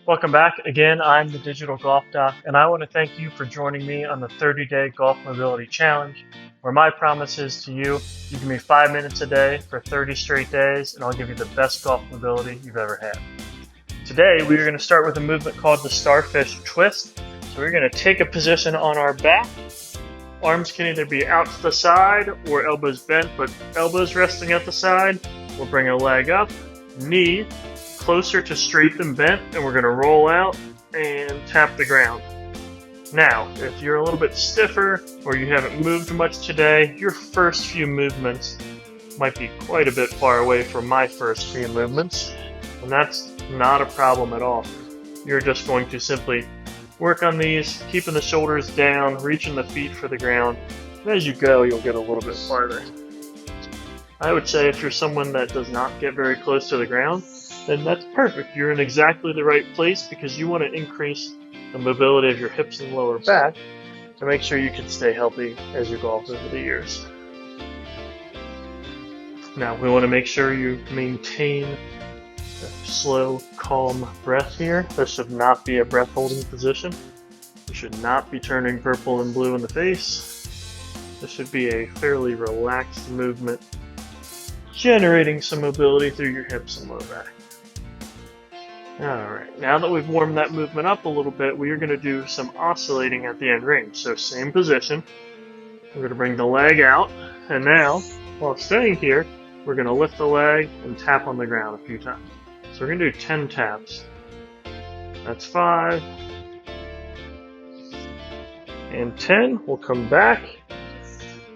Welcome back. Again, I'm the Digital Golf Doc, and I want to thank you for joining me on the 30-Day Golf Mobility Challenge, where my promise is to you, you give me 5 minutes a day for 30 straight days, and I'll give you the best golf mobility you've ever had. Today, we are going to start with a movement called the Starfish Twist. So we're going to take a position on our back. Arms can either be out to the side or elbows bent, but elbows resting at the side. We'll bring a leg up, knee closer to straight than bent, and we're going to roll out and tap the ground. Now, if you're a little bit stiffer or you haven't moved much today, your first few movements might be quite a bit far away from my first few movements, and that's not a problem at all. You're just going to simply work on these, keeping the shoulders down, reaching the feet for the ground, and as you go, you'll get a little bit farther. I would say if you're someone that does not get very close to the ground, then that's perfect. You're in exactly the right place because you want to increase the mobility of your hips and lower back to make sure you can stay healthy as you golf over the years. Now, we want to make sure you maintain a slow, calm breath here. This should not be a breath-holding position. You should not be turning purple and blue in the face. This should be a fairly relaxed movement, generating some mobility through your hips and lower back. Alright, now that we've warmed that movement up a little bit, we are going to do some oscillating at the end range. So same position, we're going to bring the leg out, and now, while staying here, we're going to lift the leg and tap on the ground a few times. So we're going to do 10 taps. That's 5. And 10. We'll come back,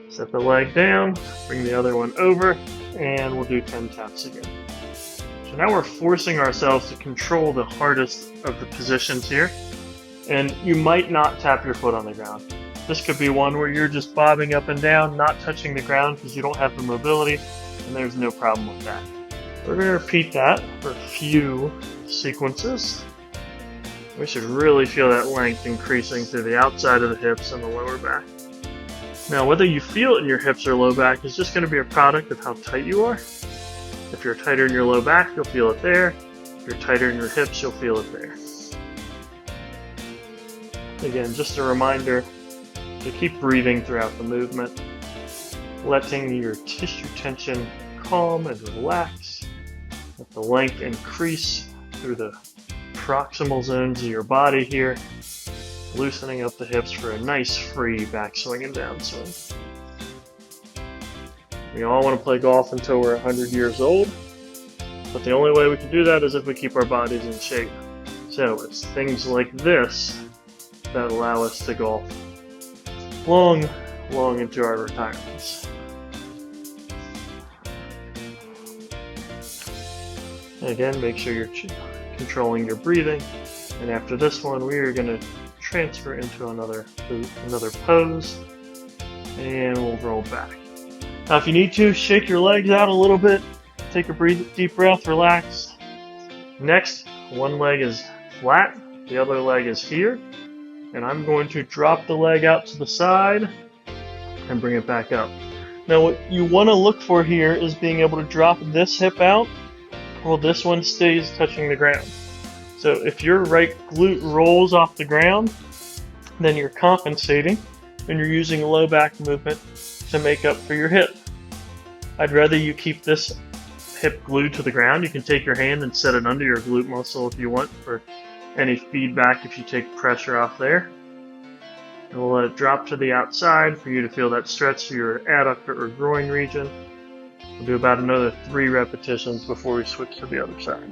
set the leg down, bring the other one over, and we'll do 10 taps again. So now we're forcing ourselves to control the hardest of the positions here. And you might not tap your foot on the ground. This could be one where you're just bobbing up and down, not touching the ground because you don't have the mobility, and there's no problem with that. We're going to repeat that for a few sequences. We should really feel that length increasing through the outside of the hips and the lower back. Now, whether you feel it in your hips or low back is just going to be a product of how tight you are. If you're tighter in your low back, you'll feel it there. If you're tighter in your hips, you'll feel it there. Again, just a reminder to keep breathing throughout the movement, letting your tissue tension calm and relax. Let the length increase through the proximal zones of your body here, loosening up the hips for a nice free backswing and downswing. We all want to play golf until we're 100 years old, but the only way we can do that is if we keep our bodies in shape. So it's things like this that allow us to golf long into our retirements. Again, make sure you're controlling your breathing, and after this one, we are going to transfer into another pose, and we'll roll back. Now, if you need to, shake your legs out a little bit, take a deep breath, relax. Next, one leg is flat, the other leg is here, and I'm going to drop the leg out to the side and bring it back up. Now, what you want to look for here is being able to drop this hip out while this one stays touching the ground. So if your right glute rolls off the ground, then you're compensating and you're using low back movement to make up for your hip. I'd rather you keep this hip glued to the ground. You can take your hand and set it under your glute muscle if you want for any feedback if you take pressure off there. And we'll let it drop to the outside for you to feel that stretch to your adductor or groin region. We'll do about another 3 repetitions before we switch to the other side.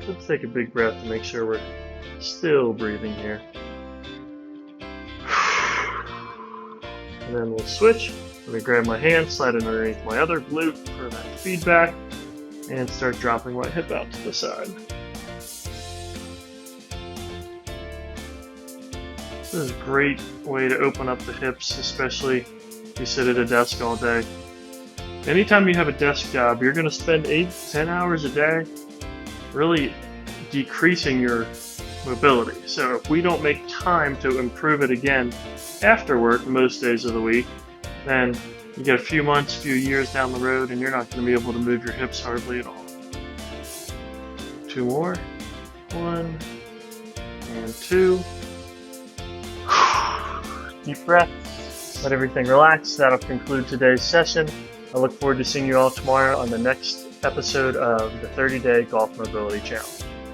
Let's take a big breath to make sure we're still breathing here. And then we'll switch. Let me grab my hand, slide it underneath my other glute for that feedback, and start dropping my hip out to the side. This is a great way to open up the hips, especially if you sit at a desk all day. Anytime you have a desk job, you're going to spend 8 to 10 hours a day really decreasing your mobility. So if we don't make time to improve it again after work most days of the week, then you get a few months, few years down the road, and you're not going to be able to move your hips hardly at all. 2 more. 1 and 2. Deep breath. Let everything relax. That'll conclude today's session. I look forward to seeing you all tomorrow on the next episode of the 30-Day Golf Mobility Challenge.